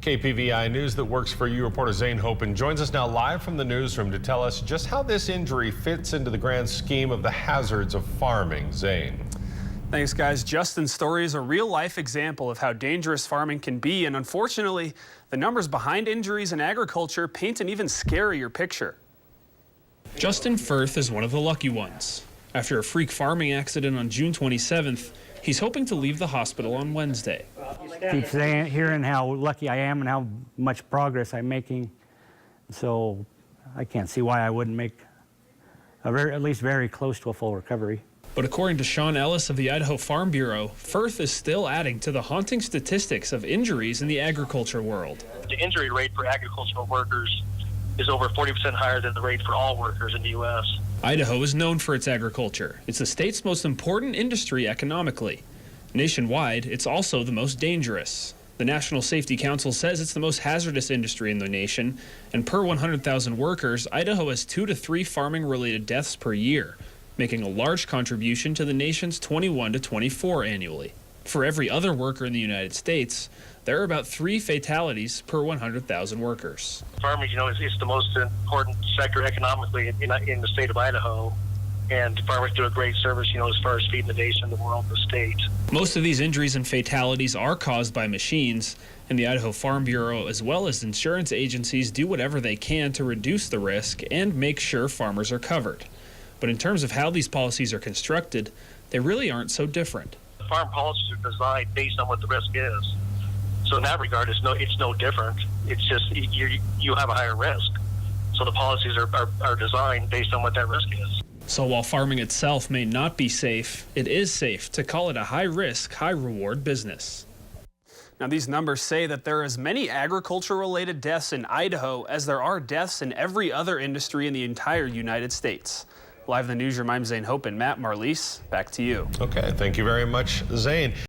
KPVI News that works for you reporter Zane Hopen joins us now live from the newsroom to tell us just how this injury fits into the grand scheme of the hazards of farming. Zane. Thanks, guys. Justin's story is a real-life example of how dangerous farming can be, and unfortunately, the numbers behind injuries in agriculture paint an even scarier picture. Justin Firth is one of the lucky ones. After a freak farming accident on June 27th, he's hoping to leave the hospital on Wednesday. Keep hearing how lucky I am and how much progress I'm making, so I can't see why I wouldn't make at least very close to a full recovery. But according to Sean Ellis of the Idaho Farm Bureau, Firth is still adding to the haunting statistics of injuries in the agriculture world. The injury rate for agricultural workers is over 40% higher than the rate for all workers in the U.S. Idaho is known for its agriculture. It's the state's most important industry economically. Nationwide, it's also the most dangerous. The National Safety Council says it's the most hazardous industry in the nation, and per 100,000 workers, Idaho has 2 to 3 farming-related deaths per year, making a large contribution to the nation's 21 to 24 annually. For every other worker in the United States, there are about 3 fatalities per 100,000 workers. Farming, is the most important sector economically in the state of Idaho, and farmers do a great service, as far as feeding the nation, the world, the state. Most of these injuries and fatalities are caused by machines, and the Idaho Farm Bureau, as well as insurance agencies, do whatever they can to reduce the risk and make sure farmers are covered. But in terms of how these policies are constructed, they really aren't so different. Farm policies are designed based on what the risk is. So in that regard, it's no different. It's just you have a higher risk. So the policies are designed based on what that risk is. So while farming itself may not be safe, it is safe to call it a high-risk, high-reward business. Now, these numbers say that there are as many agriculture-related deaths in Idaho as there are deaths in every other industry in the entire United States. Live in the newsroom, I'm Zane Hopen. Matt Marlise, back to you. Okay, thank you very much, Zane.